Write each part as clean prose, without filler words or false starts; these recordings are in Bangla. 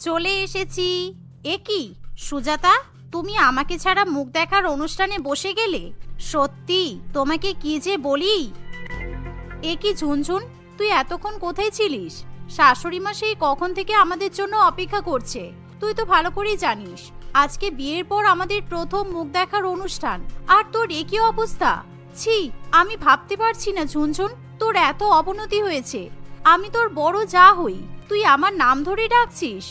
চলে এসেছি। এ কি সুজাতা, তুমি আমাকে ছাড়া মুখ দেখার অনুষ্ঠানে বসে গেলে? সত্যি তোমাকে কি যে বলি। এ কি ঝুনঝুন, তুই এতক্ষণ কোথায় ছিলিস? শাশুড়ি মা সেই কখন থেকে আমাদের জন্য অপেক্ষা করছে। তুই তো ভালো করেই জানিস আজকে বিয়ের পর আমাদের প্রথম মুখ দেখার অনুষ্ঠান, আর তোর এ কি অবস্থা। ছি, আমি ভাবতে পারছি না ঝুনঝুন, তোর এত অবনতি হয়েছে। আমি তোর বড় যা হই, তুই আমার নাম ধরে ডাকছিস।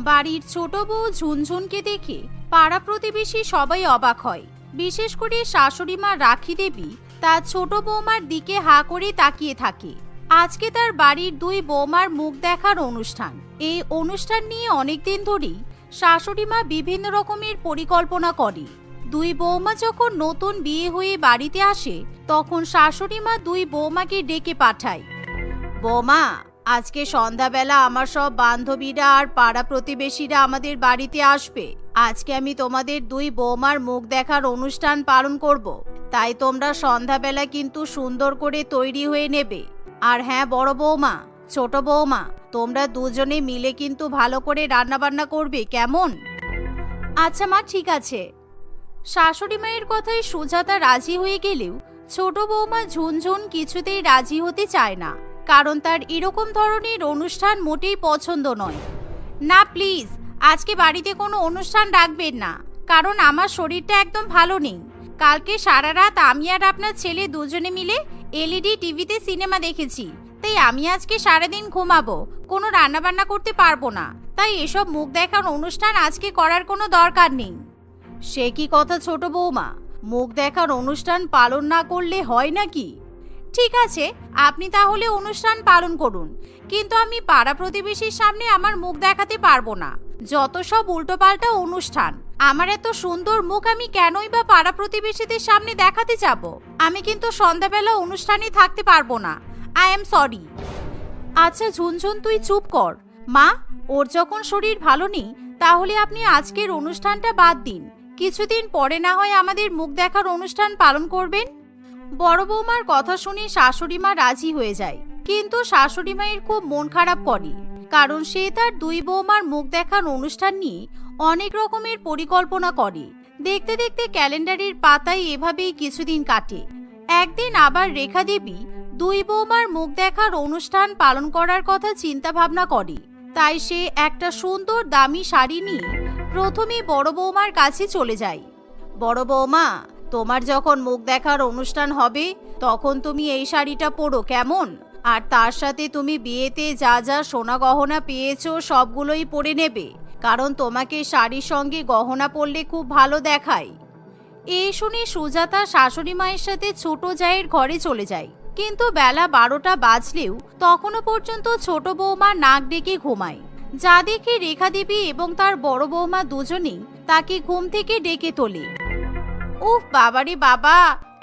বাড়ির ছোট বউ ঝুনঝুনকে দেখে পাড়া প্রতিবেশী সবাই অবাক হয়। বিশেষ করে শাশুড়ি মা রাখি দেবী তার ছোট বৌমার দিকে হা করে তাকিয়ে থাকে। আজকে তার বাড়ির দুই বৌমার মুখ দেখার অনুষ্ঠান। এই অনুষ্ঠান নিয়ে অনেকদিন ধরেই শাশুড়ি মা বিভিন্ন রকমের পরিকল্পনা করে। দুই বৌমা যখন নতুন বিয়ে হয়ে বাড়িতে আসে, তখন শাশুড়ি মা দুই বৌমাকে ডেকে পাঠায়। বৌমা, আজকে সন্ধ্যাবেলা আমার সব বান্ধবীরা আর পাড়া প্রতিবেশীরা আমাদের বাড়িতে আসবে। আজকে আমি তোমাদের দুই বৌমার মুখ দেখার অনুষ্ঠান পালন করব। তাই তোমরা সন্ধ্যাবেলা কিন্তু সুন্দর করে তৈরি হয়ে নেবে। আর হ্যাঁ, বড় বৌমা, ছোট বৌমা, তোমরা দুজনে মিলে কিন্তু ভালো করে রান্নাবান্না করবে, কেমন? আচ্ছা মা, ঠিক আছে। শাশুড়ি মায়ের কথায় সুজাতা রাজি হয়ে গেলেও ছোট বৌমা ঝুনঝুন কিছুতেই রাজি হতে চায় না, কারণ তার এরকম ধরনের অনুষ্ঠান মোটেই পছন্দ নয়। না প্লিজ, আজকে বাড়িতে কোনো অনুষ্ঠান রাখবেন না, কারণ আমার শরীরটা একদম ভালো নেই। কালকে সারা রাত আমি আর আপনার ছেলে দুজনে মিলে এলইডি টিভিতে সিনেমা দেখেছি, তাই আমি আজকে সারাদিন ঘুমাবো, কোনো রান্নাবান্না করতে পারবো না। তাই এসব মুখ দেখার অনুষ্ঠান আজকে করার কোনো দরকার নেই। সে কি কথা ছোট বৌমা, মুখ দেখার অনুষ্ঠান পালন না করলে হয় নাকি? ঠিক আছে, আপনি তাহলে অনুষ্ঠান পালন করুন, কিন্তু আমি পাড়া প্রতিবেশীর সামনে আমার মুখ দেখাতে পারবো না। যত সব উল্টোপাল্টা অনুষ্ঠান, আমার এত সুন্দর মুখ আমি কেনই বা পাড়া প্রতিবেশীদের সামনে দেখাতে যাব? আমি কিন্তু সন্ধ্যাবেলা অনুষ্ঠানে থাকতে পারবো না। I am sorry. আচ্ছা ঝুনঝুন, তুই চুপ কর। মা, ওর যখন শরীর ভালো নেই, তাহলে আপনি আজকের অনুষ্ঠানটা বাদ দিন। কিছুদিন পরে না হয় আমাদের মুখ দেখার অনুষ্ঠান পালন করবেন। বড় বৌমার কথা শুনে শাশুড়ি মা রাজি হয়ে যায়, কিন্তু শাশুড়ি মায়ের খুব মন খারাপ করে, কারণ সে তার দুই বৌমার মুখ দেখার অনুষ্ঠান নিয়ে অনেক রকমের পরিকল্পনা করে। দেখতে দেখতে ক্যালেন্ডারের পাতায় এভাবেই কিছুদিন কাটে। একদিন আবার রেখা দেবী দুই বৌমার মুখ দেখার অনুষ্ঠান পালন করার কথা চিন্তা ভাবনা করে। তাই সে একটা সুন্দর দামি শাড়ি নিয়ে প্রথমে বড় বৌমার কাছে চলে যায়। বড় বৌমা, তোমার যখন মুখ দেখার অনুষ্ঠান হবে, তখন তুমি এই শাড়িটা পরো, কেমন? আর তার সাথে তুমি বিয়েতে যা যা সোনা গহনা পেয়েছো সবগুলোই পরে নেবে, কারণ তোমাকে শাড়ির সঙ্গে গহনা পরলে খুব ভালো দেখায়। এই শুনে সুজাতা শাশুড়ি মায়ের সাথে ছোট জায়ের ঘরে চলে যায়, কিন্তু বেলা 12টা বাজলেও তখনও পর্যন্ত ছোট বৌমা নাক ডেকে ঘুমায়। যা দেখে রেখা দেবী এবং তার বড় বৌমা দুজনেই তাকে ঘুম থেকে ডেকে তোলে। উফ বাবারে বাবা,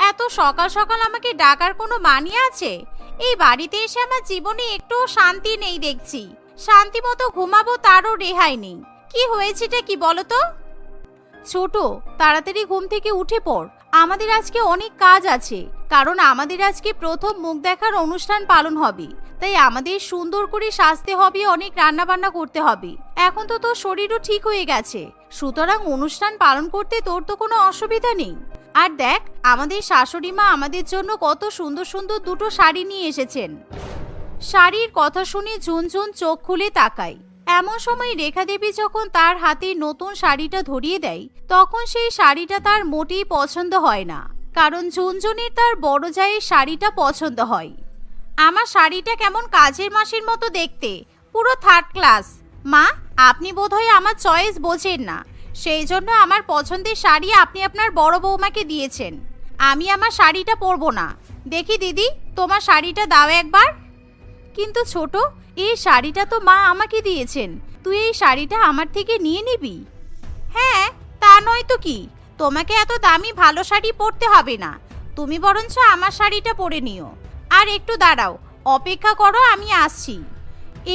এত সকাল সকাল আমাকে ডাকার কোনো মানি আছে? এই বাড়িতে এসে আমার জীবনে একটু শান্তি নেই দেখছি। শান্তি মতো ঘুমাবো তারও রেহাই নেই। কি হয়েছেটা কি বলো তো? ছোট, তাড়াতাড়ি ঘুম থেকে উঠে পড়, আমাদের আজকে অনেক কাজ আছে, কারণ আমাদের আজকে প্রথম মুখ দেখার অনুষ্ঠান পালন হবে। তাই আমাদের সুন্দর করে সাজতে হবে, অনেক রান্না বান্না করতে হবে। এখন তো তোর শরীরও ঠিক হয়ে গেছে, সুতরাং অনুষ্ঠান পালন করতে তোর তো কোনো অসুবিধা নেই। আর দেখ, আমাদের শাশুড়ি মা আমাদের জন্য কত সুন্দর সুন্দর দুটো শাড়ি নিয়ে এসেছেন। শাড়ির কথা শুনে ঝুনঝুন চোখ খুলে তাকায়। এমন সময় রেখা দেবী যখন তার হাতে নতুন শাড়িটা ধরিয়ে দেয়, তখন সেই শাড়িটা তার মোটেই পছন্দ হয় না, কারণ ঝুনঝুনের তার বড় জায়ের শাড়িটা পছন্দ হয়। আমার শাড়িটা কেমন কাজের মাসির মতো দেখতে, পুরো থার্ড ক্লাস। মা, আপনি বোধহয় আমার চয়েস বোঝেন না, সেই জন্য আমার পছন্দের শাড়ি আপনি আপনার বড় বৌমাকে দিয়েছেন। আমি আমার শাড়িটা পরবো না। দেখি দিদি, তোমার শাড়িটা দাও একবার। কিন্তু ছোট, এই শাড়িটা তো মা আমাকে দিয়েছেন, তুই এই শাড়িটা আমার থেকে নিয়ে নিবি? হ্যাঁ, তা নয় তো কি, তোমাকে এত দামি ভালো শাড়ি পরতে হবে না, তুমি বরঞ্চ আমার শাড়িটা পরে নিও। আর একটু দাঁড়াও, অপেক্ষা করো, আমি আসছি।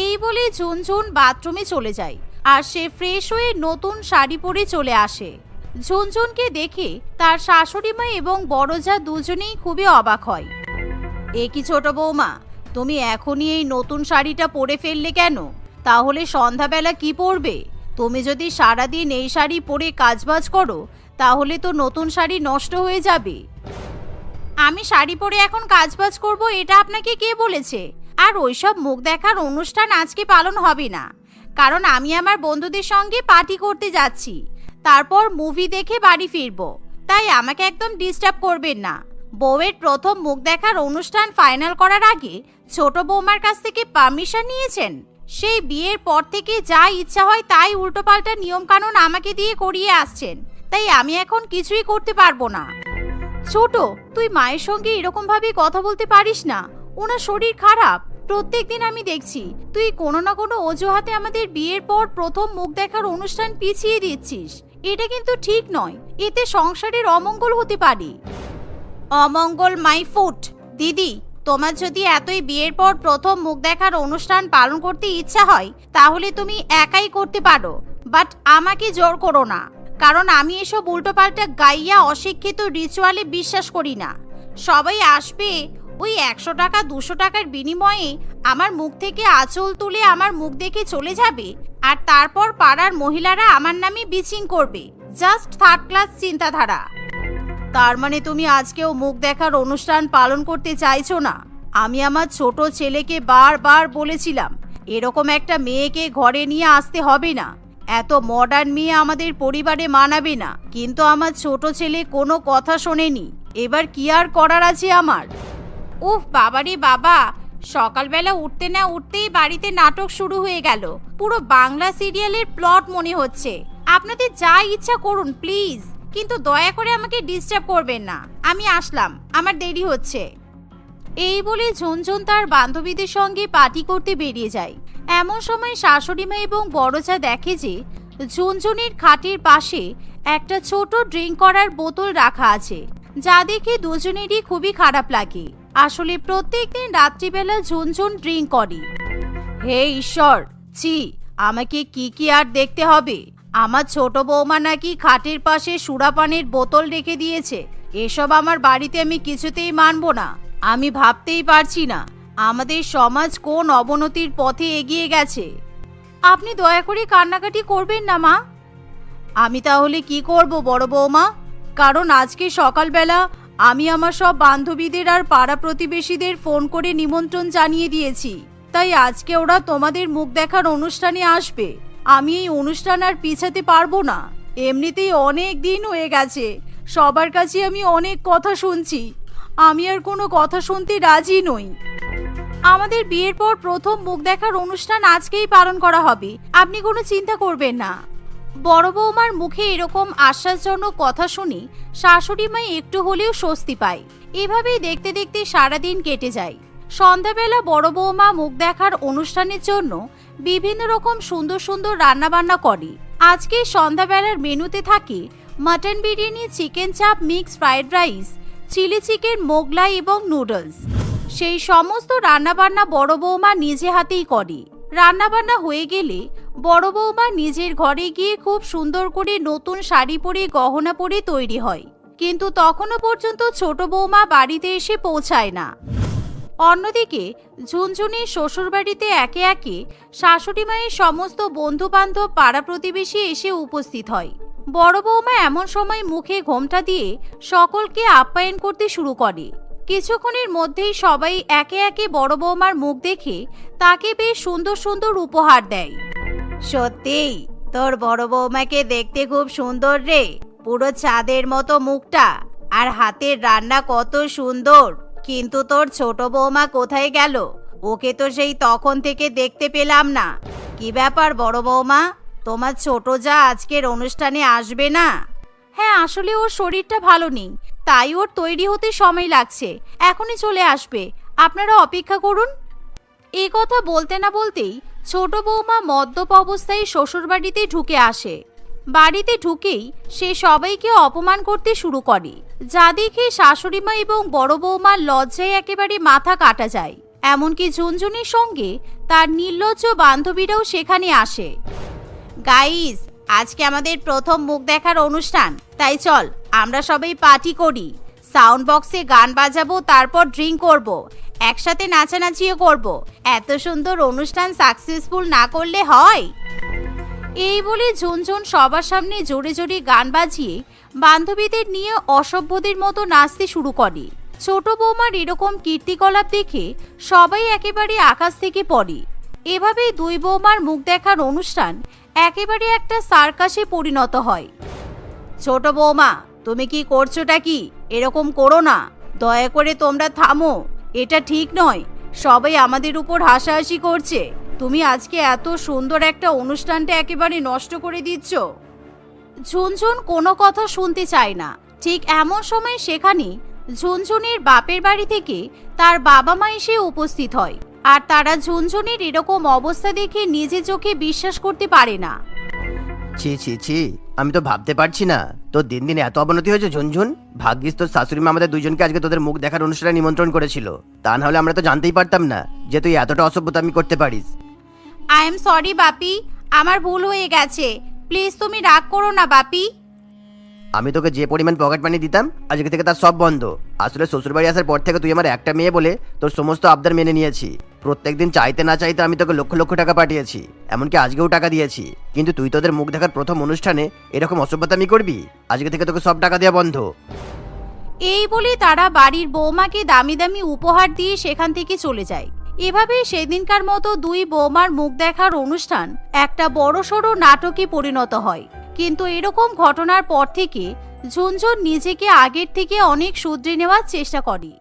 এই বলে ঝুনঝুন বাথরুমে চলে যায়, আর সে ফ্রেশ হয়ে নতুন শাড়ি পরে চলে আসে। ঝুনঝুনকে দেখে তার শাশুড়ি মা এবং বড় জা দুজনেই খুবই অবাক হয়। এ কি ছোট বৌমা, তুমি এখনই এই নতুন শাড়িটা পরে ফেললে কেন? তাহলে সন্ধ্যাবেলা কি পরবে? তুমি যদি সারাদিন এই শাড়ি পরে কাজবাজ করো তাহলে তো নতুন শাড়ি নষ্ট হয়ে যাবে। আমি শাড়ি পরে এখন কাজবাজ করব এটা আপনাকে কে বলেছে? আর ওইসব মুখ দেখার অনুষ্ঠান আজকে পালন হবে না, কারণ আমি আমার বন্ধুদের সঙ্গে পার্টি করতে যাচ্ছি, তারপর মুভি দেখে বাড়ি ফিরবো। তাই আমাকে একদম ডিস্টার্ব করবেন না। বউয়ের প্রথম মুখ দেখার অনুষ্ঠান ফাইনাল করার আগে ছোট বৌমার কাছ থেকে পারমিশন নিয়েছেন? সেই বিয়ের পর থেকে যা ইচ্ছা হয় তাই উল্টোপাল্টা নিয়ম কানুন আমাকে দিয়ে করিয়ে আসছেন, তাই আমি এখন কিছুই করতে পারবো না। ছোট, তুই মায়ের সঙ্গে এরকম ভাবে কথা বলতে পারিস না, ওনার শরীর খারাপ। প্রত্যেকদিন আমি দেখছি তুই কোনো না কোনো অজুহাতে আমাদের বিয়ের পর প্রথম মুখ দেখার অনুষ্ঠান পিছিয়ে দিচ্ছিস। এটা কিন্তু ঠিক নয়, এতে সংসারের অমঙ্গল হতে পারে। অমঙ্গল মাই ফুট। দিদি, তোমার যদি এতই বিয়ের পর প্রথম মুখ দেখার অনুষ্ঠান পালন করতে ইচ্ছা হয় তাহলে তুমি একাই করতে পারো, বাট আমাকে জোর করো না, কারণ আমি এসব উল্টোপাল্টা গাইয়া অশিক্ষিত রিচুয়ালে বিশ্বাস করি না। সবাই আসবে, ওই 100 টাকা 200 টাকার বিনিময়ে আমার মুখ থেকে আঁচল তুলে আমার মুখ দেখে চলে যাবে, আর তারপর পাড়ার মহিলারা আমার নামে বিচিং করবে। জাস্ট থার্ড ক্লাস চিন্তাধারা। তার মানে তুমি আজকেও মুখ দেখার অনুষ্ঠান পালন করতে চাইছো না? আমি আমার ছোট ছেলেকে বারবার বলেছিলাম এরকম একটা মেয়েকে ঘরে নিয়ে আসতে হবে না, এত মডার্ন মেয়ে আমাদের পরিবারে মানাবে না, কিন্তু আমার ছোট ছেলে কোনো কথা শোনেনি। এবার কি আর করার আছে আমার? উফ বাবারে বাবা, সকালবেলা উঠতে না উঠতেই বাড়িতে নাটক শুরু হয়ে গেল। পুরো বাংলা সিরিয়ালের প্লট মনে হচ্ছে। আপনাদের যা ইচ্ছা করুন প্লিজ, কিন্তু দয়া করে আমাকে ডিস্টার্ব করবেন না। আমি আসলাম, আমার দেরি হচ্ছে। এই বলে ঝুনঝুন তার বান্ধবীদের সঙ্গে পার্টি করতে বেরিয়ে যায়। এমন সময় শাশুড়িমা এবং বড়চা দেখে যে ঝুনঝুনির খাটের পাশে একটা ছোট ড্রিঙ্ক করার বোতল রাখা আছে, যা দেখে দুজনেরই খুবই খারাপ লাগে। আসলে প্রত্যেকদিন রাত্রিবেলা ঝুনঝুন ড্রিঙ্ক করে। হে ঈশ্বর, ছি, আমাকে কি কি আর দেখতে হবে? আমার ছোট বৌমা নাকি খাটের পাশে সুরাপানের বোতল রেখে দিয়েছে। এসব আমার বাড়িতে আমি কিছুতেই মানব না। আমি ভাবতেই পারছি না আমাদের সমাজ কোন অবনতির পথে এগিয়ে গেছে। আপনি দয়া করে কান্নাকাটি করবেন না মা। আমি তাহলে কি করব বড় বৌমা? কারণ আজকে সকালবেলা আমি আমার সব বান্ধবীদের আর পাড়া প্রতিবেশীদের ফোন করে নিমন্ত্রণ জানিয়ে দিয়েছি, তাই আজকে ওরা তোমাদের মুখ দেখার অনুষ্ঠানে আসবে। আমি এই অনুষ্ঠান আর পিছাতে পারবো না। এমনিতেই অনেক দিন হয়ে গেছে, সবার কাছে আমি অনেক কথা শুনছি, আমি আর কোনো কথা শুনতে রাজি নই। আমাদের বিয়ের পর প্রথম মুখ দেখার অনুষ্ঠান আজকেই পালন করা হবে, আপনি কোনো চিন্তা করবেন না। বড় বৌমার মুখে এরকম আশ্বাসজনক কথা শুনে শাশুড়ি মা একটু হলেও স্বস্তি পায়। এভাবেই দেখতে দেখতে সারাদিন কেটে যায়। সন্ধ্যাবেলা বড় বৌমা মুখ দেখার অনুষ্ঠানের জন্য বিভিন্ন রকম সুন্দর সুন্দর রান্নাবান্না করে। আজকে সন্ধ্যাবেলার মেনুতে থাকে mutton biryani, chicken chaap, mix fried rice, chilli chicken, Mughlai এবং নুডলস। সেই সমস্ত রান্নাবান্না বড় বৌমা নিজে হাতেই করে। রান্নাবান্না হয়ে গেলে বড় বৌমা নিজের ঘরে গিয়ে খুব সুন্দর করে নতুন শাড়ি পরে গহনা পরে তৈরি হয়, কিন্তু তখনও পর্যন্ত ছোট বৌমা বাড়িতে এসে পৌঁছায় না। অন্যদিকে ঝুনঝুনির শ্বশুরবাড়িতে একে একে শাশুড়ি মায়ের সমস্ত বন্ধু বান্ধব, পাড়া প্রতিবেশী এসে উপস্থিত হয়। বড় বৌমা এমন সময় মুখে ঘোমটা দিয়ে সকলকে আপ্যায়ন করতে শুরু করে। কিছুক্ষণের মধ্যেই সবাই একে একে বড় বৌমার মুখ দেখে তাকে বেশ সুন্দর সুন্দর উপহার দেয়। সত্যিই তোর বড় বৌমাকে দেখতে খুব সুন্দর রে, পুরো চাঁদের মতো মুখটা, আর হাতের রান্না কত সুন্দর। কিন্তু তোর ছোট বৌমা কোথায় গেল? ওকে তো সেই তখন থেকে দেখতে পেলাম না। কি ব্যাপার বড় বৌমা, তোমার ছোট যা আজকের অনুষ্ঠানে আসবে না? হ্যাঁ, আসলে ওর শরীরটা ভালো নেই, তাই ওর তৈরি হতে সময় লাগছে, এখনই চলে আসবে, আপনারা অপেক্ষা করুন। এই কথা বলতে না বলতেই ছোট বৌমা মদ্যপ অবস্থায় শ্বশুরবাড়িতে ঢুকে আসে। বাড়িতে ঢুকেই সে সবাইকে অপমান করতে শুরু করে, যা দেখে শাশুড়িমা এবং বড় বৌমার লজ্জায় একেবারে মাথা কাটা যায়। এমনকি ঝুনঝুনির সঙ্গে তার নির্লজ্জ বান্ধবীরাও সেখানে আসে। গাইস, আজকে আমাদের প্রথম মুখ দেখার অনুষ্ঠান, তাই চল আমরা সবাই পার্টি করি। সাউন্ড বক্সে গান বাজাবো, তারপর ড্রিঙ্ক করব, একসাথে নাচানাচিও করব। এত সুন্দর অনুষ্ঠান সাকসেসফুল না করলে হয়? এই বলে ঝুনঝুন সবার সামনে জোরে জোরে গান বাজিয়ে বান্ধবীদের নিয়ে অসভ্যদের মতো নাচতে শুরু করে। ছোট বৌমার এরকম কীর্তিকলাপ দেখে সবাই একেবারে আকাশ থেকে পড়ে। এভাবেই দুই বৌমার মুখ দেখার অনুষ্ঠান একেবারে একটা সার্কাসে পরিণত হয়। ছোট বৌমা, তুমি কি করছোটা কি? এরকম করো না, দয়া করে তোমরা থামো, এটা ঠিক নয়। সবাই আমাদের উপর হাসাহাসি করছে, তুমি আজকে এত সুন্দর একটা অনুষ্ঠানটা একেবারে নষ্ট করে দিচ্ছ। ঝুনঝুন কোনো কথা শুনতে চায় না। ঠিক এমন সময় সেখানে ঝুনঝুনের বাপের বাড়ি থেকে তার বাবা মা এসে উপস্থিত হয়, আর তারা ঝুনঝুনের এরকম অবস্থা দেখে নিজে চোখে বিশ্বাস করতে পারে না। ছি ছি ছি, আমি তো ভাবতে পারছি না তোর দিন দিন এত অবনতি হয়েছে ঝুনঝুন। ভাগ্যিস তোর শাশুড়ি মা আমাদের দুইজনকে আজকে তোদের মুখ দেখার অনুষ্ঠানে নিমন্ত্রণ করেছিল, তা না হলে আমরা তো জানতেই পারতাম না যে তুই এতটা অসভ্যতা আমি করতে পারিস। আই এম সরি বাপি, আমার ভুল হয়ে গেছে, প্লিজ তুমি রাগ করো না বাপি। আমি তোকে যে পরিমাণ পকেট মানি দিতাম আজকে থেকে তার সব বন্ধ। আসলে শ্বশুরবাড়ি আসার পর থেকে তুই আমার একটা মেয়ে বলে তোর সমস্ত আবদার মেনে নিয়েছি। প্রত্যেকদিন চাইতে না চাইতে আমি তোকে লক্ষ লক্ষ টাকা পাঠিয়েছি, এমনকি আজকেও টাকা দিয়েছি। কিন্তু তুই তোদের মুখ দেখার প্রথম অনুষ্ঠানে এরকম অসভ্যতামি করবি? আজকে থেকে তোকে সব টাকা দেওয়া বন্ধ। এই বলে তারা বাড়ির বৌমাকে দামি দামি উপহার দিয়ে সেখান থেকে চলে যায়। এভাবে সেদিনকার মতো দুই বৌমার মুখ দেখার অনুষ্ঠান একটা বড়সড় নাটকে পরিণত হয়। কিন্তু এরকম ঘটনার পর থেকে ঝুনঝুন নিজেকে আগের থেকে অনেক শুধরে নেওয়ার চেষ্টা করে।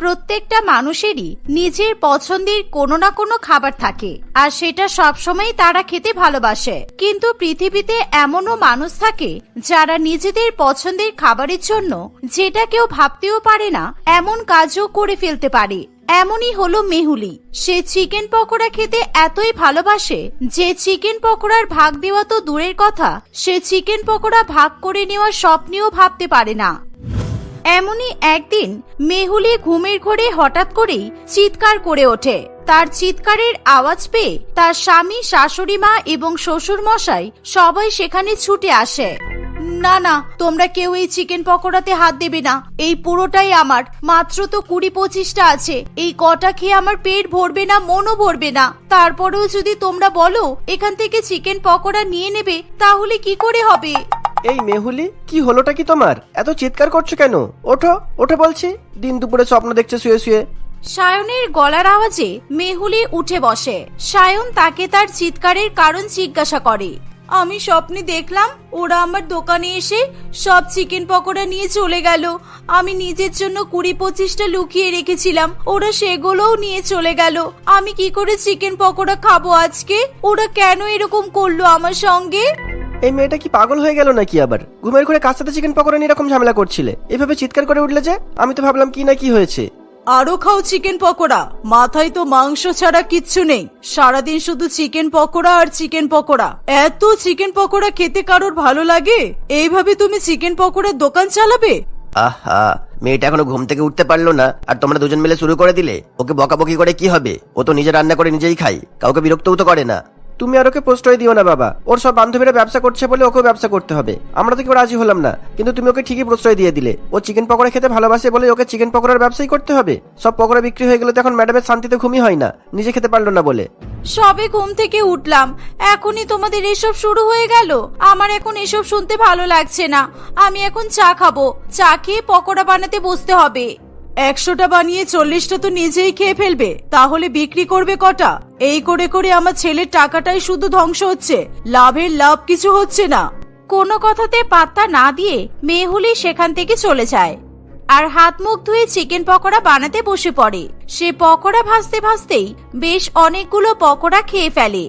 প্রত্যেকটা মানুষেরই নিজের পছন্দের কোনো না কোনো খাবার থাকে, আর সেটা সবসময় তারা খেতে ভালোবাসে। কিন্তু পৃথিবীতে এমনও মানুষ থাকে যারা নিজেদের পছন্দের খাবারের জন্য যেটা কেউ ভাবতেও পারে না এমন কাজও করে ফেলতে পারে। এমনই হলো মেহুলি। সে চিকেন পকোড়া খেতে এতই ভালোবাসে যে চিকেন পকোড়ার ভাগ দেওয়া তো দূরের কথা, সে চিকেন পকোড়া ভাগ করে নেওয়ার স্বপ্নেও ভাবতে পারে না। এমনই একদিন মেহুলি ঘুমের ঘোরে হঠাৎ করেই চিৎকার করে ওঠে। তার চিৎকারের আওয়াজ পেয়ে তার স্বামী, শাশুড়ি মা এবং শ্বশুর মশাই সবাই সেখানে ছুটে আসে। না না, তোমরা কেউ এই চিকেন পকোড়াতে হাত দেবে না, এই পুরোটাই আমার। মাত্র তো 20-25টা আছে, এই কটা খেয়ে আমার পেট ভরবে না, মনও ভরবে না। তারপরেও যদি তোমরা বলো এখান থেকে চিকেন পকোড়া নিয়ে নেবে, তাহলে কি করে হবে? এই মেহুলি, কি হলোটা কি তোমার? এত চিৎকার করছো কেন? ওঠো ওঠো বলছি, দিন দুপুরে স্বপ্ন দেখছো শুয়ে শুয়ে। সায়নের গলার আওয়াজে মেহুলি উঠে বসে। সায়ন তাকে তার চিৎকারের কারণ জিজ্ঞাসা করে। আমি স্বপ্নে দেখলাম ওরা আমার দোকানে এসে সব চিকেন পকোড়া নিয়ে চলে গেল। আমি নিজের জন্য 20-25টা লুকিয়ে রেখেছিলাম, ওরা সেগুলোও নিয়ে চলে গেল। আমি কি করে চিকেন পকোড়া খাবো আজকে? ওরা কেন এরকম করলো আমার সঙ্গে? এই মেয়েটা কি পাগল হয়ে গেল নাকি? আবার ঘুমের ঘরে কার সাথে চিকেন পকোড়া নিয়ে এরকম ঝামেলা করছিলে? এভাবে চিৎকার করে উঠলে যে, আমি তো ভাবলাম কি না কি হয়েছে। আরো খাও চিকেন পকোড়া, মাথায় তো মাংস ছাড়া কিচ্ছু নেই। সারাদিন শুধু চিকেন পকোড়া আর চিকেন পকোড়া। এত চিকেন পকোড়া খেতে কারোর ভালো লাগে? এইভাবে তুমি চিকেন পকোড়ার দোকান চালাবে? আহা, মেয়েটা এখনো ঘুম থেকে উঠতে পারলো না, আর তোমরা দুজন মিলে শুরু করে দিলে। ওকে বকাবকি করে কি হবে? ও তো নিজে রান্না করে নিজেই খায়, কাউকে বিরক্তও তো করে না। তুমি আর ওকে প্রশ্রয় দিও না বাবা। ওর সব বান্ধবীরা ব্যবসা করছে বলে ওকেও ব্যবসা করতে হবে। আমরা তো কেউ রাজি হলাম না, কিন্তু তুমি ওকে ঠিকই প্রশ্রয় দিয়ে দিলে। ও চিকেন পকোড়া খেতে ভালোবাসে বলে ওকে চিকেন পকোড়ার ব্যবসাই করতে হবে। সব পকোড়া বিক্রি হয়ে গেলে তো এখন ম্যাডামের শান্তিতে ঘুমই হয় না, নিজে খেতে পারলো না বলে। সবে ঘুম থেকে উঠলাম, এখনই তোমাদের এসব শুরু হয়ে গেল? আমার এখন এসব শুনতে ভালো লাগছে না। আমি এখন চা খাবো, চা খেয়ে পকোড়া বানাতে বসতে হবে। 100টা বানিয়ে 40টা তো নিজেই খেয়ে ফেলবে, তাহলে বিক্রি করবে কটা? এই করে করে আমার ছেলের টাকাটাই শুধু ধ্বংস হচ্ছে, লাভের লাভ কিছু হচ্ছে না। কোনো কথাতে পাত্তা না দিয়ে মেহুলি সেখান থেকে চলে যায় আর হাত মুখ ধুয়ে চিকেন পকোড়া বানাতে বসে পড়ে। সে পকোড়া ভাজতে ভাজতেই বেশ অনেকগুলো পকোড়া খেয়ে ফেলে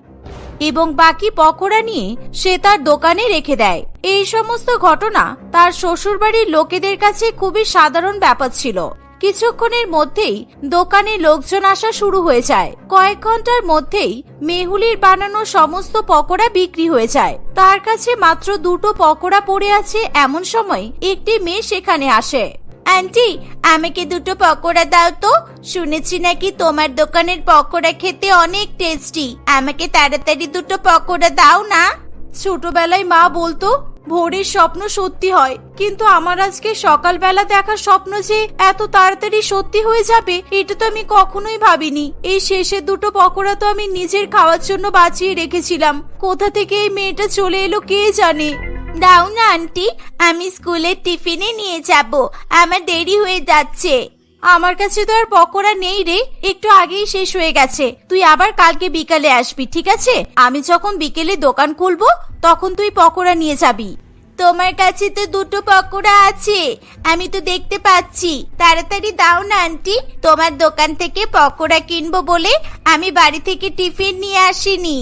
এবং বাকি পকোড়া নিয়ে সে তার দোকানে রেখে দেয়। এই সমস্ত ঘটনা তার শ্বশুরবাড়ির লোকেদের কাছে খুবই সাধারণ ব্যাপার ছিল। কিছুক্ষণের মধ্যেই দোকানে লোকজন আসা শুরু হয়ে যায়। কয়েক ঘন্টার মধ্যেই মেহুলির বানানো সমস্ত পকোড়া বিক্রি হয়ে যায়। তার কাছে মাত্র 2টো পকোড়া পড়ে আছে। এমন সময় একটি মেয়ে সেখানে আসে। আন্টি, আমাকে 2টো পকোড়া দাও তো। শুনেছি নাকি তোমার দোকানের পকোড়া খেতে অনেক টেস্টি। আমাকে তাড়াতাড়ি 2টো পকোড়া দাও না। ছোটবেলায় মা বলতো ভোরের স্বপ্ন সত্যি হয়, কিন্তু আমার আজকে সকালবেলা দেখা স্বপ্ন যে এত তাড়াতাড়ি সত্যি হয়ে যাবে এটা তো আমি কখনোই ভাবিনি। এই শেষের দুটো পকোড়া তো আমি নিজের খাওয়ার জন্য বাঁচিয়ে রেখেছিলাম। কোথা থেকে এই মেয়েটা চলে এলো কে জানে। দাও না আন্টি, আমি স্কুলের টিফিনে নিয়ে যাব, আমার দেরি হয়ে যাচ্ছে। আমার কাছে তো আর পকোড়া নেই রে, একটু আগেই শেষ হয়ে গেছে। তুই আবার কালকে বিকালে আসবি, ঠিক আছে? আমি যখন বিকেলে দোকান খুলবো তখন তুই পকোড়া নিয়ে যাবি। তোমার কাছে তো দুটো পকোড়া আছে, আমি তো দেখতে পাচ্ছি। তাড়াতাড়ি দাও না আন্টি, তোমার দোকান থেকে পকোড়া কিনবো বলে আমি বাড়ি থেকে টিফিন নিয়ে আসিনি।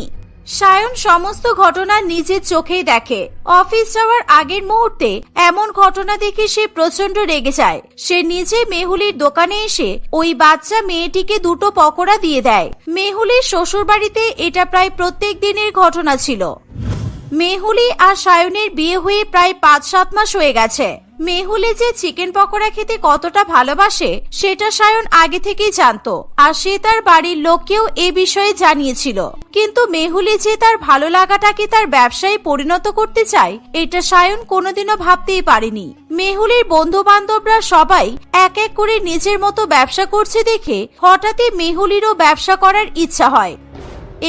সায়ন সমস্ত ঘটনা নিজের চোখেই দেখে। অফিস যাওয়ার আগের মুহূর্তে এমন ঘটনা দেখে সে প্রচন্ড রেগে যায়। সে নিজে মেহুলির দোকানে এসে ওই বাচ্চা মেয়েটিকে দুটো পকোড়া দিয়ে দেয়। মেহুলির শ্বশুর বাড়িতে এটা প্রায় প্রত্যেক দিনের ঘটনা ছিল। মেহুলি আর সায়নের বিয়ে হয়ে প্রায় 5-7 মাস হয়ে গেছে। মেহুলি যে চিকেন পকোড়া খেতে কতটা ভালোবাসে সেটা সায়ন আগে থেকেই জানতো, আর সে তার বাড়ির লোককেও এ বিষয়ে জানিয়েছিল। কিন্তু মেহুলি যে তার ভালো লাগাটাকে তার ব্যবসায় পরিণত করতে চায় এটা সায়ন কোনোদিনও ভাবতেই পারেনি। মেহুলির বন্ধু বান্ধবরা সবাই এক এক করে নিজের মতো ব্যবসা করছে দেখে হঠাৎই মেহুলিরও ব্যবসা করার ইচ্ছা হয়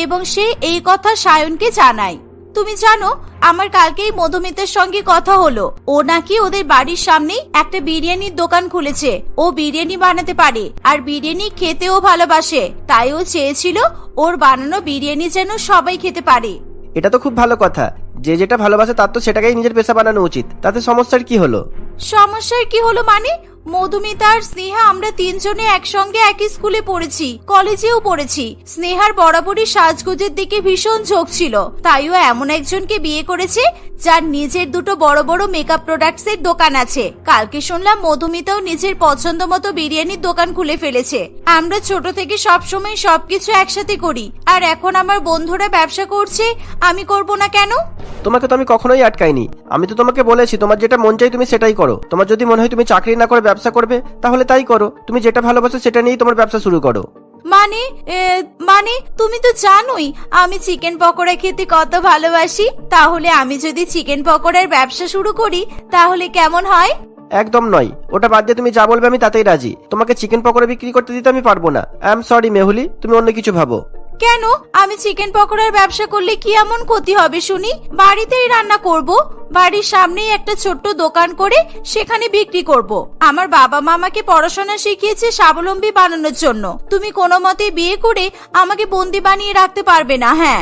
এবং সে এই কথা সায়নকে জানায়। তুমি জানো, আমার কালকেই মধুমিতার সঙ্গে কথা হলো। ও নাকি ওদের বাড়ির সামনেই একটা বিরিয়ানির দোকান খুলেছে। ও বিরিয়ানি বানাতে পারে আর বিরিয়ানি খেতেও ভালোবাসে, তাই ও চেয়েছিল ওর বানানো বিরিয়ানি যেন সবাই খেতে পারে। এটা তো খুব ভালো কথা। যে যেটা ভালোবাসে তার তো সেটাকেই নিজের পেশা বানানো উচিত। তাতে সমস্যার কি হলো? সমস্যার কি হলো মানে? মধুমিতা আর স্নেহা আমরা তিনজনে একসঙ্গে একই স্কুলে পড়েছি, কলেজেও পড়েছি। স্নেহার বরাবরই সাজগোজের দিকে ভীষণ ঝোঁক ছিল, তাইও এমন একজনকে বিয়ে করেছে যার নিজের দুটো বড় বড় মেকআপ প্রোডাক্টস এর দোকান আছে। কালকে শুনলাম মধুমিতাও নিজের পছন্দ মতো বিরিয়ানির দোকান খুলে ফেলেছে। আমরা ছোট থেকে সবসময় সবকিছু একসাথে করি, আর এখন আমার বন্ধুরা ব্যবসা করছে, আমি করব না কেন? তোমাকে তো আমি কখনোই আটকাইনি। আমি তো তোমাকে বলেছি তোমার যেটা মন চাই তুমি সেটাই করো। তোমার যদি মনে হয় তুমি চাকরি না করে ব্যবসা করবে তাহলে তাই করো। তুমি যেটা ভালোবাসো সেটা নিয়েই তোমার ব্যবসা শুরু করো। মানে তুমি তো জানোই আমি চিকেন পকোড়া খেতে কত ভালোবাসি। তাহলে আমি যদি চিকেন পকোড়ার ব্যবসা শুরু করি তাহলে কেমন হয়? একদম নয়, ওটা বাদ দিয়ে তুমি যা বলবে আমি তাতেই রাজি। তোমাকে চিকেন পকোড়া বিক্রি করতে দিতে আমি পারবো না। আই এম সরি মেহুলি, তুমি অন্য কিছু ভাবো। কেন? আমি চিকেন পকোড়ার ব্যবসা করলে কি এমন ক্ষতি হবে শুনি? বাড়িতেই রান্না করব, বাড়ির সামনেই একটা ছোট্ট দোকান করে সেখানে বিক্রি করব। আমার বাবা মা আমাকে পড়াশোনা শিখিয়েছে স্বাবলম্বী বানানোর জন্য। তুমি কোনো মতে বিয়ে করে আমাকে বন্দি বানিয়ে রাখতে পারবে না। হ্যাঁ,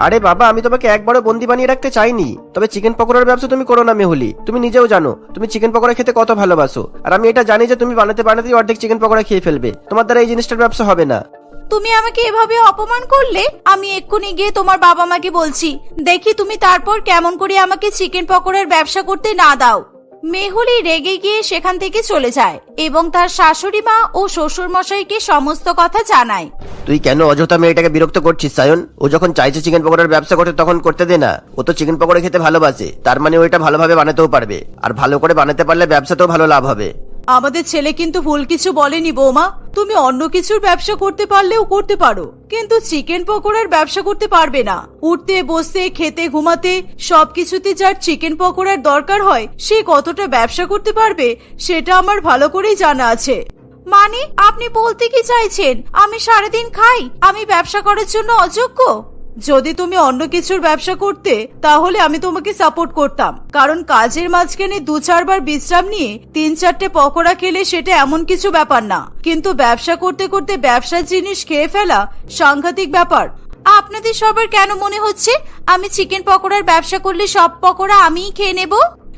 আরে বাবা, আমি তোমাকে একবারও বন্দি বানিয়ে রাখতে চাইনি। তবে চিকেন পকোড়ার ব্যবসা তুমি করো না মেহুলি। তুমি নিজেও জানো তুমি চিকেন পকোড়া খেতে কত ভালোবাসো, আর আমি এটা জানি যে তুমি বানাতে বানাতেই অর্ধেক চিকেন পকোড়া খেয়ে ফেলবে। তোমার দ্বারা এই জিনিসটার ব্যবসা হবে না। তুমি আমাকে এভাবে অপমান করলে আমি এক্ষুনি গিয়ে তোমার বাবা মাকে বলছি। দেখি তুমি তারপর কেমন করে আমাকে চিকেন পকোড়ার ব্যবসা করতে না দাও। মেহুলি রেগে গিয়ে সেখান থেকে চলে যায় এবং তার শাশুড়ি মা ও শ্বশুর মশাইকে সমস্ত কথা জানায়। তুই কেন অযথা মেয়েটাকে বিরক্ত করছিস সায়ন? ও যখন চাইছে চিকেন পকোড়ার ব্যবসা করতে তখন করতে দে না। ও তো চিকেন পকোড়া খেতে ভালোবাসে, তার মানে ওইটা ভালোভাবে বানাতেও পারবে, আর ভালো করে বানাতে পারলে ব্যবসাতেও ভালো লাভ হবে। আমাদের ছেলে কিন্তু ভুল কিছু বলেনি বৌমা। তুমি অন্য কিছুর ব্যবসা করতে পারলেও করতে পারো, কিন্তু চিকেন পকোড়ার ব্যবসা করতে পারবে না। উঠতে বসতে খেতে ঘুমাতে সবকিছুতে যার চিকেন পকোড়ার দরকার হয় সে কতটা ব্যবসা করতে পারবে সেটা আমার ভালো করেই জানা আছে। মানে আপনি বলতে কি চাইছেন আমি সারাদিন খাই, আমি ব্যবসা করার জন্য অযোগ্য? যদি তুমি অন্য কিছুর ব্যবসা করতে তাহলে আমি তোমাকে সাপোর্ট করতাম, কারণ কাজের মাঝখানে 2-4 বার বিশ্রাম নিয়ে 3-4টে পকোড়া খেলে সেটা এমন কিছু ব্যাপার না, কিন্তু ব্যবসা করতে করতে ব্যবসার জিনিস খেয়ে ফেলা সাংঘাতিক ব্যাপার। আপনাদের সবার কেন মনে হচ্ছে আমি চিকেন পকোড়ার ব্যবসা করলে সব পকোড়া আমিই খেয়ে নেব?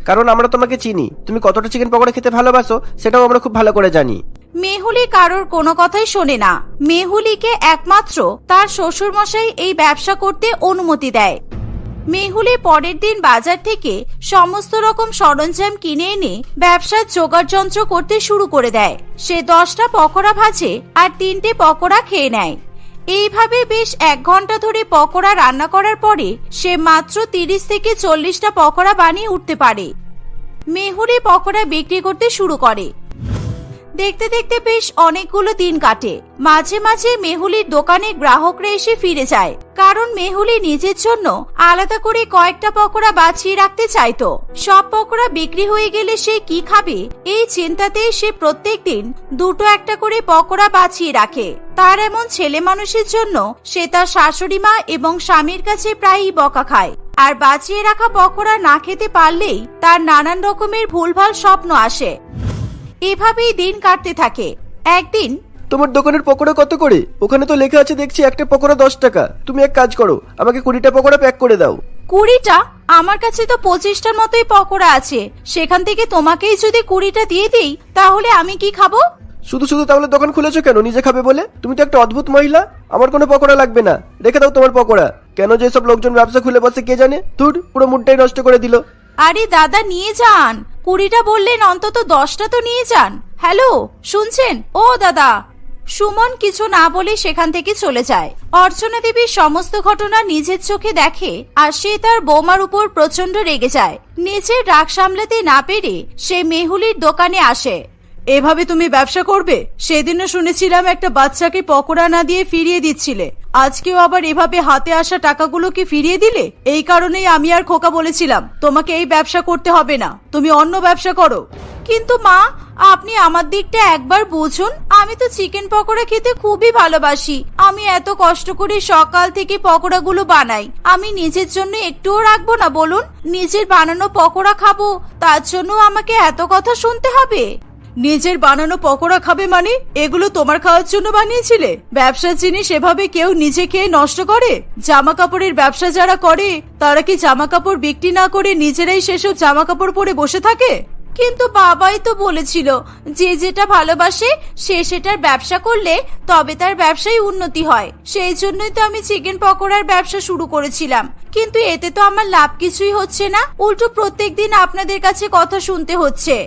কারণ আমরা তোমাকে চিনি, তুমি কতটা চিকেন পকোড়া খেতে ভালোবাসো সেটাও আমরা খুব ভালো করে জানি। মেহুলি কারোর কোনো কথাই শোনে না। মেহুলিকে একমাত্র তার শ্বশুর মশাই এই ব্যবসা করতে অনুমতি দেয়। মেহুলি পরের দিন বাজার থেকে সমস্ত রকম সরঞ্জাম কিনে এনে ব্যবসার জোগাড় যন্ত্র করতে শুরু করে দেয়। সে 10টা পকোড়া ভাজে আর 3টে পকোড়া খেয়ে নেয়। এইভাবে বেশ 1 ঘন্টা ধরে পকোড়া রান্না করার পরে সে মাত্র 30 থেকে 40টা পকোড়া বানিয়ে উঠতে পারে। মেহুলি পকোড়া বিক্রি করতে শুরু করে। দেখতে দেখতে বেশ অনেকগুলো দিন কাটে। মাঝে মাঝে মেহুলির দোকানে গ্রাহকরা এসে ফিরে যায়, কারণ মেহুলি নিজের জন্য আলাদা করে কয়েকটা পকোড়া বাছিয়ে রাখতে চাইতো। সব পকোড়া বিক্রি হয়ে গেলে সে কি খাবে এই চিন্তাতেই সে প্রত্যেকদিন দুটো একটা করে পকোড়া বাছিয়ে রাখে। তার এমন ছেলে মানুষের জন্য সে তার শাশুড়ি মা এবং স্বামীর কাছে প্রায়ই বকা খায়। আর বাঁচিয়ে রাখা পকোড়া না খেতে পারলেই তার নানান রকমের ভুলভাল স্বপ্ন আসে। এভাবেই দিন কাটতে থাকে। একদিন, তোমার দোকানের পকোড়া কত করে? ওখানে তো লেখা আছে দেখছি একটা পকোড়া 10 টাকা। তুমি এক কাজ করো, আমাকে 20টা পকোড়া প্যাক করে দাও। 20টা? আমার কাছে তো 25টার মতোই পকোড়া আছে। সেখান থেকে তোমাকেই যদি 20টা দিয়ে দিই তাহলে আমি কি খাবো? শুধু শুধু তাহলে দোকান খুলেছো কেন? নিজে খাবে বলে? তুমি তো একটা অদ্ভুত মহিলা। আমার কোনো পকোড়া লাগবে না, রেখে দাও তোমার পকোড়া। কেন যে সব লোকজন ব্যবসা খুলে বসে কে জানে। ধুর, পুরো মুডটাই নষ্ট করে দিল। আরে দাদা, নিয়ে যান। 20টা বললেন, অন্তত 10টা তো নিয়ে যান। হ্যালো, শুনছেন? ও দাদা। সুমন কিছু না বলে সেখান থেকে চলে যায়। অর্চনা দেবী সমস্ত ঘটনা নিজের চোখে দেখে আর সে তার বৌমার উপর প্রচন্ড রেগে যায়। নিজের রাগ সামলাতে না পেরে সে মেহুলির দোকানে আসে। এভাবে তুমি ব্যবসা করবে? সেদিনও শুনেছিলাম একটা বাচ্চাকে পকোড়া না দিয়ে ফিরিয়ে দিচ্ছিলে, আজকেও আবার এভাবে হাতে আসা টাকাগুলোকে ফিরিয়ে দিলে। এই কারণেই আমি আর খোকা বলেছিলাম তোমাকে এই ব্যবসা করতে হবে না, তুমি অন্য ব্যবসা করো। কিন্তু মা, আপনি আমার দিকটা একবার বুঝুন। আমি তো চিকেন পকোড়া খেতে খুবই ভালোবাসি। আমি এত কষ্ট করে সকাল থেকে পকোড়াগুলো বানাই, আমি নিজের জন্য একটুও রাখবো না বলুন? নিজের বানানো পকোড়া খাবো, তার জন্য আমাকে এত কথা শুনতে হবে? নিজের বানানো পকোড়া খাবে মানে? এগুলো তোমার খাওয়ার জন্য বানিয়েছিলে? ব্যবসার জিনিস এভাবে কেউ নিজে খেয়ে নষ্ট করে? জামা কাপড়ের ব্যবসা যারা করে তারা কি জামা কাপড় বিক্রি না করে নিজেরাই সেসব জামা কাপড় পরে বসে থাকে? কিন্তু বাবাই তো বলেছিল যে যেটা ভালোবাসে সে সেটার ব্যবসা করলে তবে তার ব্যবসায় উন্নতি হয়। সেই জন্যই তো আমি চিকেন পকোড়ার ব্যবসা শুরু করেছিলাম। কিন্তু এতে তো আমার লাভ কিছুই হচ্ছে না, উল্টো প্রত্যেকদিন আপনাদের কাছে কথা শুনতে হচ্ছে।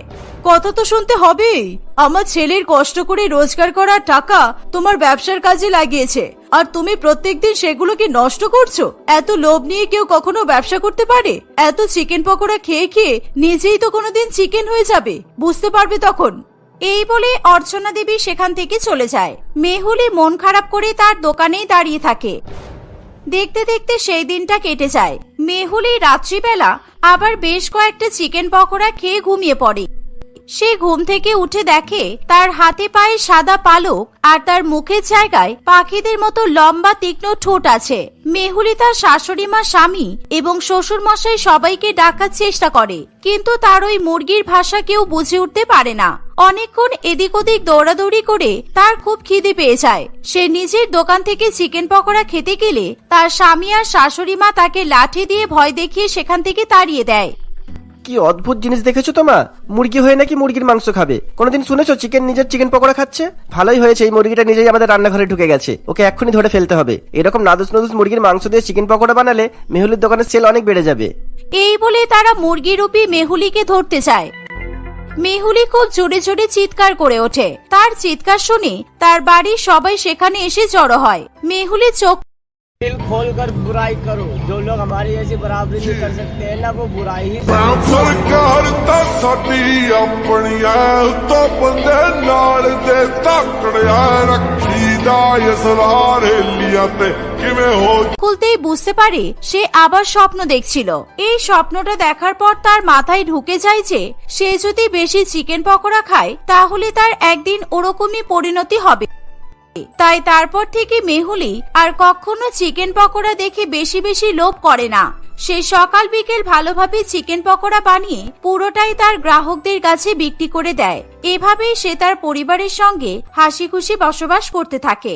কথা তো শুনতে হবেই। আমার ছেলের কষ্ট করে রোজগার করা টাকা তোমার ব্যবসার কাজে লাগিয়েছে, আর তুমি প্রত্যেকদিন সেগুলোকে নষ্ট করছো। এত লোভ নিয়ে কেউ কখনো ব্যবসা করতে পারে? এত চিকেন পকোড়া খেয়ে খেয়ে নিজেই তো কোনোদিন চিকেন হয়ে যাবে, বুঝতে পারবে তখন। এই বলে অর্চনা দেবী সেখান থেকে চলে যায়। মেহুলি মন খারাপ করে তার দোকানেই দাঁড়িয়ে থাকে। দেখতে দেখতে সেই দিনটা কেটে যায়। মেহুলি রাত্রিবেলা আবার বেশ কয়েকটা চিকেন পকোড়া খেয়ে ঘুমিয়ে পড়ে। সে ঘুম থেকে উঠে দেখে তার হাতে পায়ে সাদা পালক আর তার মুখের জায়গায় পাখিদের মতো লম্বা তীক্ষ্ণ ঠোঁট আছে। মেহুলি তার শাশুড়ি মা, স্বামী এবং শ্বশুর মশাই সবাইকে ডাকার চেষ্টা করে, কিন্তু তার ওই মুরগির ভাষা কেউ বুঝে উঠতে পারে না। অনেকক্ষণ এদিক ওদিক দৌড়াদৌড়ি করে তার খুব খিদে পেয়ে যায়। সে নিজের দোকান থেকে চিকেন পকোড়া খেতে গেলে তার স্বামী আর শাশুড়ি মা তাকে লাঠি দিয়ে ভয় দেখিয়ে সেখান থেকে তাড়িয়ে দেয়। কি অদ্ভুত জিনিস দেখেছো তোমা? মুরগি হয়ে নাকি মুরগির মাংস খাবে? কোনোদিন শুনেছো নিজের চিকেন পকোড়া খাচ্ছে? ভালোই হয়েছে, এই মুরগিটা নিজেই আমাদের রান্নাঘরে ঢুকে গেছে। ওকে এক্ষুনি ধরে ফেলতে হবে। এরকম নাদুস নাদুস মুরগির মাংস দিয়ে চিকেন পকোড়া বানালে মেহুলির দোকানের সেল অনেক বেড়ে যাবে। এই বলে তারা মুরগিরূপী মেহুলিকে ধরতে যায়। মেহুলি খুব জোরে জোরে চিৎকার করে ওঠে। তার চিৎকার শুনে তার বাড়ির সবাই সেখানে এসে জড়ো হয়। মেহুলি চোখ दिल खोल कर बुराई करो, जो लोग हमारी ऐसी बराबरी नहीं कर सकते हैं ना, वो बुराई ही सरकार ता साडी अपनी है, तो बंदे नाल दे तकड़िया रखी दा यसरार लिया ते किवें हो। খুলতেই বুঝতে পারে সে আবার স্বপ্ন দেখছিল। এই স্বপ্নটা দেখার পর তার মাথায় ঢুকে যায় যে সে যদি বেশি চিকেন পকোড়া খায় তাহলে তার একদিন ওরকমই পরিণতি হবে। তাই তারপর থেকে মেহুলি আর কখনো চিকেন পকোড়া দেখে বেশি বেশি লোভ করে না। সে সকাল বিকেল ভালোভাবে চিকেন পকোড়া বানিয়ে পুরোটাই তার গ্রাহকদের কাছে বিক্রি করে দেয়। এভাবেই সে তার পরিবারের সঙ্গে হাসি খুশি বসবাস করতে থাকে।